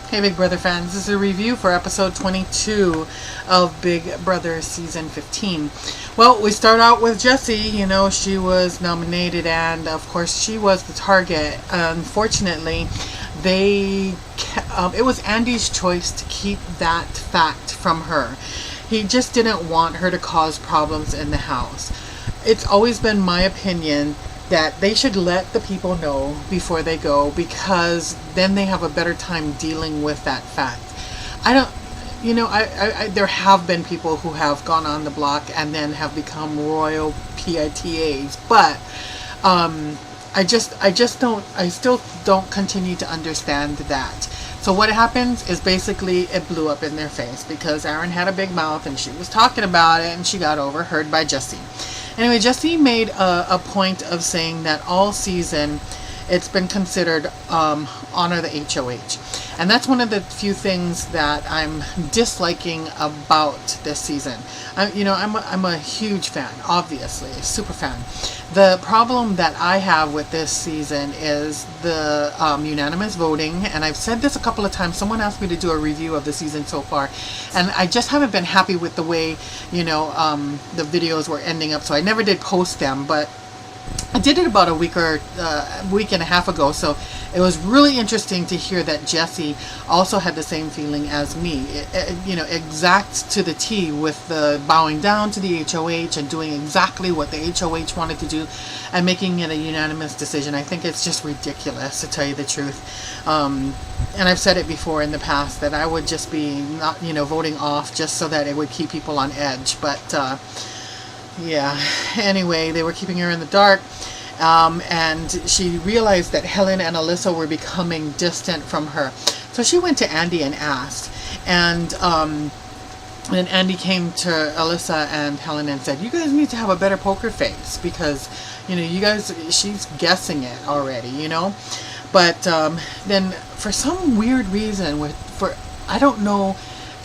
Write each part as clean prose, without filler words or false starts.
Hey Big Brother fans, this is a review for episode 22 of Big Brother season 15. Well, we start out with Jessie. You know, she was nominated and of course she was the target. Unfortunately, it was Andy's choice to keep that fact from her. He just didn't want her to cause problems in the house. It's always been my opinion that they should let the people know before they go, because then they have a better time dealing with that fact. There have been people who have gone on the block and then have become royal PITAs, but I still don't continue to understand that. So what happens is basically it blew up in their face because Aaron had a big mouth and she was talking about it and she got overheard by Jessie. Anyway, Jessie made a point of saying that all season it's been considered honor the HOH. And that's one of the few things that I'm disliking about this season. I'm a huge fan, obviously, a super fan. The problem that I have with this season is the unanimous voting, and I've said this a couple of times. Someone asked me to do a review of the season so far, and I just haven't been happy with the way, the videos were ending up, so I never did post them, but I did it about a week and a half ago, so it was really interesting to hear that Jessie also had the same feeling as me. Exact to the T with the bowing down to the HOH and doing exactly what the HOH wanted to do and making it a unanimous decision. I think it's just ridiculous, to tell you the truth. And I've said it before in the past that I would just be not, voting off just so that it would keep people on edge. But yeah, anyway, they were keeping her in the dark. And she realized that Helen and Alyssa were becoming distant from her. So she went to Andy and asked. And then Andy came to Alyssa and Helen and said, you guys need to have a better poker face because, you guys, she's guessing it already, But then for some weird reason, I don't know,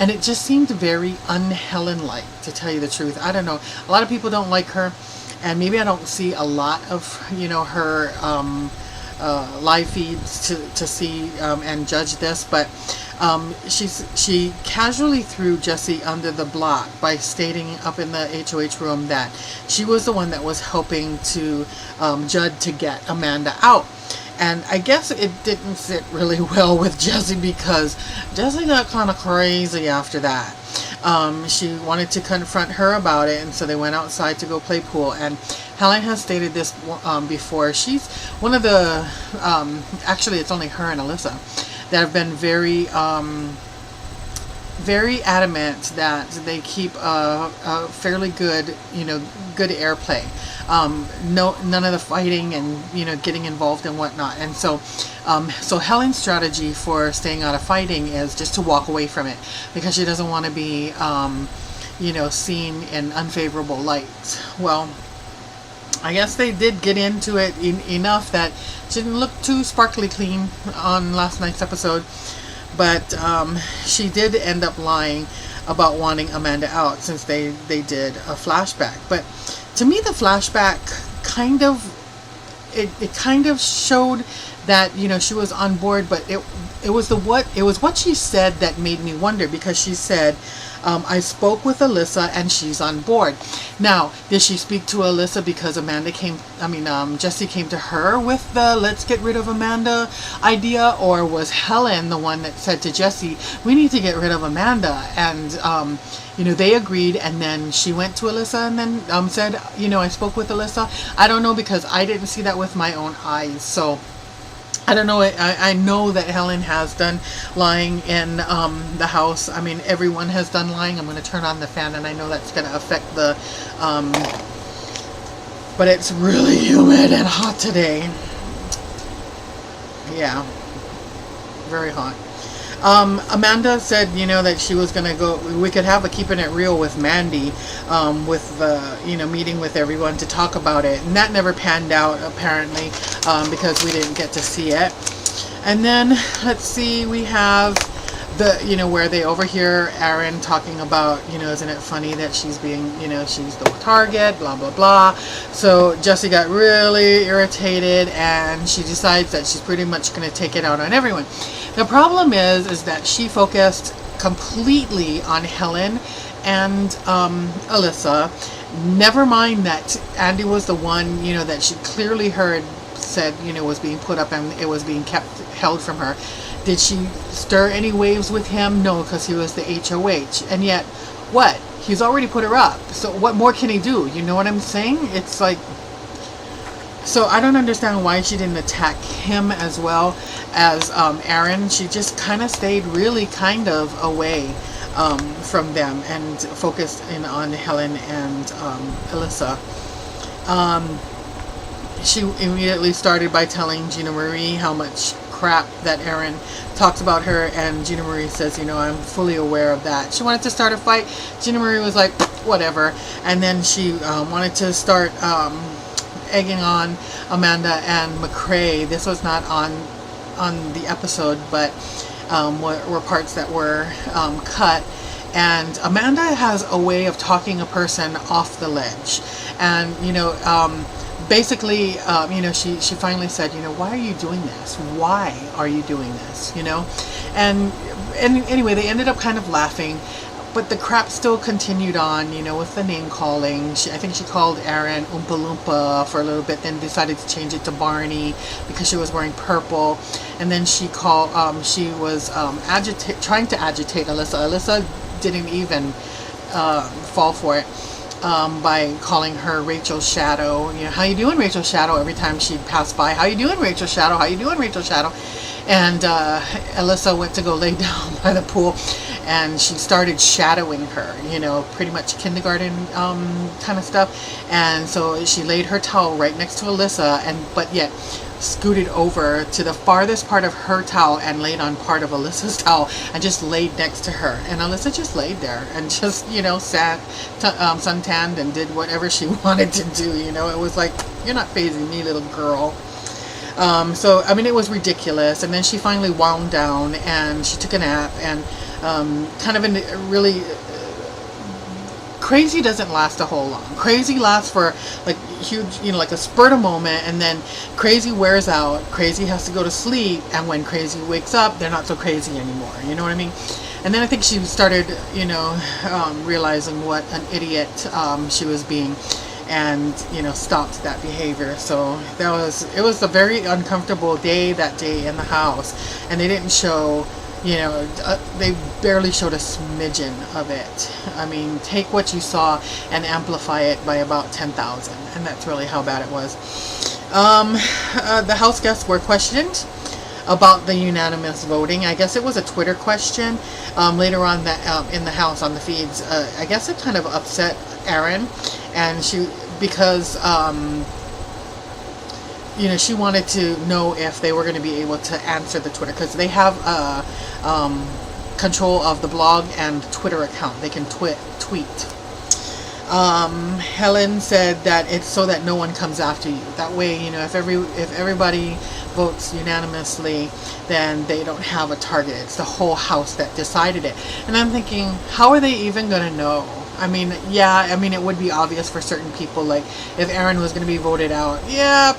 and it just seemed very un-Helen-like, to tell you the truth. I don't know. A lot of people don't like her. And maybe I don't see a lot of, her live feeds to see and judge this, but she casually threw Jessie under the block by stating up in the HOH room that she was the one that was helping to Judd to get Amanda out. And I guess it didn't sit really well with Jessie because Jessie got kind of crazy after that. She wanted to confront her about it, and so they went outside to go play pool. And Helen has stated this before. She's one of the, actually it's only her and Alyssa, that have been very, very adamant that they keep a fairly good, good airplay. None of the fighting and, getting involved and whatnot. And so Helen's strategy for staying out of fighting is just to walk away from it because she doesn't want to be, seen in unfavorable lights. Well, I guess they did get into it enough that she didn't look too sparkly clean on last night's episode. But she did end up lying about wanting Amanda out since they did a flashback. But to me, the flashback kind of showed that she was on board, but it was what she said that made me wonder, because she said, I spoke with Alyssa and she's on board. Now, did she speak to Alyssa because Jessie came to her with the let's get rid of Amanda idea, or was Helen the one that said to Jessie, we need to get rid of Amanda? And they agreed, and then she went to Alyssa and then said, I spoke with Alyssa. I don't know, because I didn't see that with my own eyes. So I don't know. I know that Helen has done lying in the house. Everyone has done lying. I'm going to turn on the fan, and I know that's going to affect the... but it's really humid and hot today. Yeah. Very hot. Amanda said, that she was going to go, we could have a Keeping It Real with Mandy, with the, meeting with everyone to talk about it. And that never panned out, apparently, because we didn't get to see it. And then, let's see, we have the, where they overhear Aaron talking about, isn't it funny that she's being, she's the target, blah, blah, blah. So Jessie got really irritated, and she decides that she's pretty much going to take it out on everyone. The problem is that she focused completely on Helen and Alyssa. Never mind that Andy was the one, that she clearly heard said, was being put up and it was being held from her. Did she stir any waves with him? No, because he was the HOH. And yet, what? He's already put her up. So what more can he do? You know what I'm saying? It's like, so I don't understand why she didn't attack him as well as Aaron. She just kind of stayed really kind of away from them and focused in on Helen and Alyssa. She immediately started by telling Gina Marie how much crap that Aaron talks about her, and Gina Marie says, I'm fully aware of that. She wanted to start a fight. Gina Marie was like, whatever. And then she wanted to start egging on Amanda and McCrae. This was not on the episode, but were parts that were cut. And Amanda has a way of talking a person off the ledge. And, basically, she finally said, why are you doing this? Why are you doing this? And anyway, they ended up kind of laughing. But the crap still continued on, with the name calling. I think she called Aaron Oompa Loompa for a little bit, then decided to change it to Barney because she was wearing purple. And then she was trying to agitate Alyssa. Alyssa didn't even fall for it by calling her Rachel's Shadow. How you doing, Rachel Shadow? Every time she'd pass by, how you doing, Rachel Shadow? How you doing, Rachel Shadow? And Alyssa went to go lay down by the pool, and she started shadowing her, pretty much kindergarten kind of stuff. And so she laid her towel right next to Alyssa, but yet scooted over to the farthest part of her towel and laid on part of Alyssa's towel and just laid next to her. And Alyssa just laid there and just, sat suntanned and did whatever she wanted to do. It was like, you're not fazing me, little girl. So, it was ridiculous. And then she finally wound down and she took a nap, and kind of in a really... Crazy doesn't last a whole long. Crazy lasts for like huge, like a spurt of moment, and then crazy wears out. Crazy has to go to sleep, and when crazy wakes up, they're not so crazy anymore. You know what I mean? And then I think she started, realizing what an idiot she was being, and stopped that behavior. So it was a very uncomfortable day that day in the house, and they didn't show. They barely showed a smidgen of it. Take what you saw and amplify it by about 10,000, and that's really how bad it was. The house guests were questioned about the unanimous voting. I guess it was a Twitter question later on that in the house on the feeds. I guess it kind of upset Erin, and because she wanted to know if they were going to be able to answer the Twitter, because they have control of the blog and Twitter account. They can tweet. Helen said that it's so that no one comes after you. That way, if everybody votes unanimously, then they don't have a target. It's the whole house that decided it. And I'm thinking, how are they even going to know? It would be obvious for certain people, like if Aaron was going to be voted out,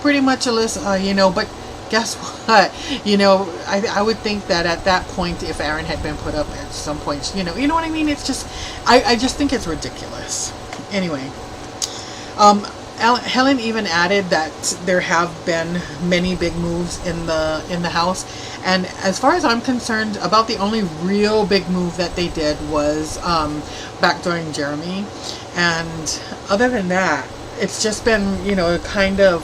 pretty much Alyssa, but guess what? I would think that at that point, if Aaron had been put up at some point, you know what I mean? It's just, I just think it's ridiculous. Anyway, Helen even added that there have been many big moves in the house, and as far as I'm concerned, about the only real big move that they did was backdooring Jeremy, and other than that, it's just been kind of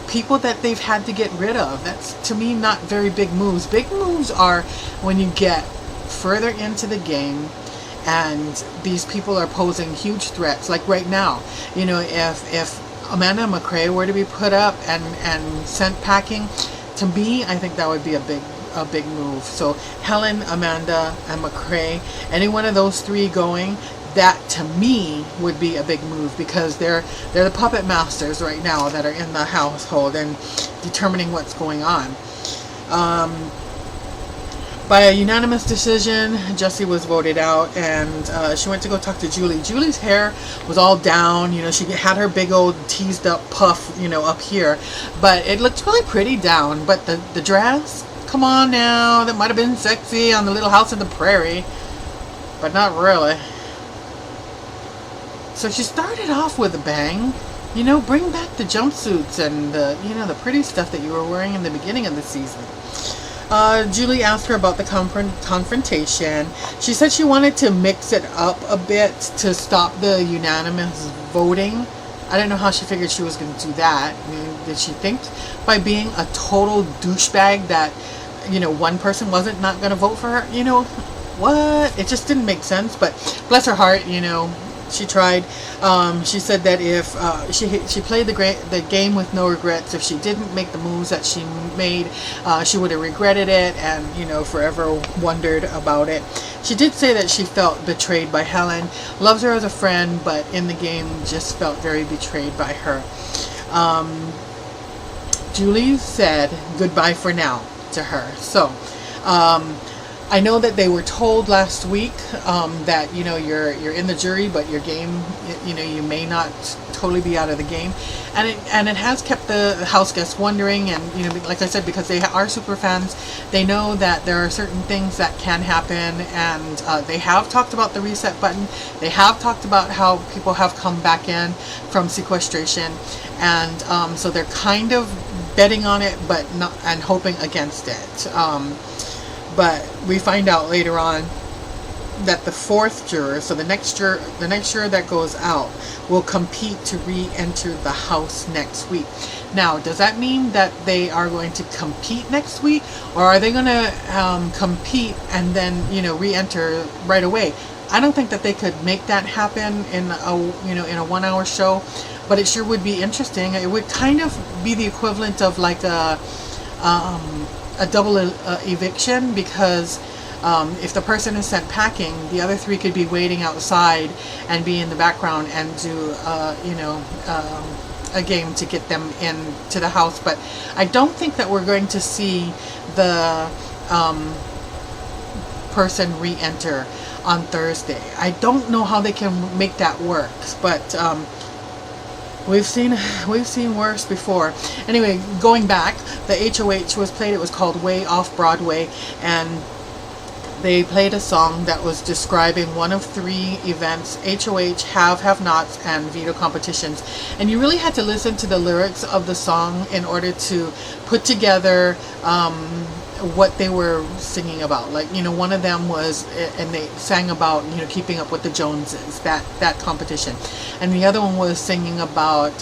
people that they've had to get rid of. That's, to me, not very big moves. Big moves are when you get further into the game and these people are posing huge threats. Like right now, if Amanda and McCrae were to be put up and sent packing, to me, I think that would be a big move. So Helen, Amanda, and McCrae, any one of those three going, that to me would be a big move, because they're the puppet masters right now that are in the household and determining what's going on. By a unanimous decision, Jessie was voted out, and she went to go talk to Julie. Julie's hair was all down, she had her big old teased up puff, up here, but it looked really pretty down. But the dress, Come on now. That might have been sexy on the Little House in the Prairie. But not really. So she started off with a bang. You know, bring back the jumpsuits and the, you know, the pretty stuff that you were wearing in the beginning of the season. Julie asked her about the confrontation. She said she wanted to mix it up a bit to stop the unanimous voting. I don't know how she figured she was going to do that. I mean, did she think by being a total douchebag that, you know, one person wasn't not going to vote for her? You know, what? It just didn't make sense. But bless her heart, you know, she tried. She said that if she played the game with no regrets, if she didn't make the moves that she made, she would have regretted it and, you know, forever wondered about it. She did say that she felt betrayed by Helen, loves her as a friend, but in the game just felt very betrayed by her. Julie said goodbye for now to her. So, I know that they were told last week that, you know, you're in the jury, but your game, you know, you may not totally be out of the game, and it has kept the house guests wondering. And, you know, like I said, because they are super fans, they know that there are certain things that can happen, and they have talked about the reset button. They have talked about how people have come back in from sequestration, and so they're kind of betting on it, but not, and hoping against it. But we find out later on that the fourth juror, so the next juror that goes out, will compete to re-enter the house next week. Now, does that mean that they are going to compete next week, or are they going to compete and then, you know, re-enter right away? I don't think that they could make that happen in a, you know, in a 1 hour show, but it sure would be interesting. It would kind of be the equivalent of like a double eviction, because if the person is sent packing, the other three could be waiting outside and be in the background and do you know, a game to get them into the house. But I don't think that we're going to see the person re-enter on Thursday. I don't know how they can make that work, but we've seen worse before. Anyway, going back, the HOH was played. It was called Way Off Broadway, and they played a song that was describing one of three events: HOH, have-nots, and veto competitions. And you really had to listen to the lyrics of the song in order to put together what they were singing about. Like, you know, one of them was, and they sang about, you know, keeping up with the Joneses, that competition, and the other one was singing about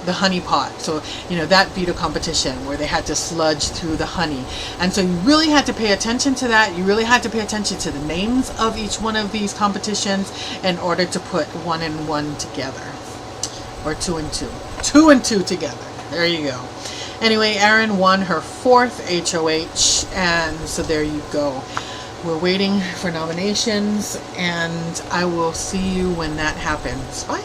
the honey pot. So, you know, that veto competition where they had to sludge through the honey. And so you really had to pay attention to that. You really had to pay attention to the names of each one of these competitions in order to put 1 and 1 together, or 2 and 2, 2 and 2 together. There you go. Anyway, Erin won her 4th HOH, and so there you go. We're waiting for nominations, and I will see you when that happens. Bye.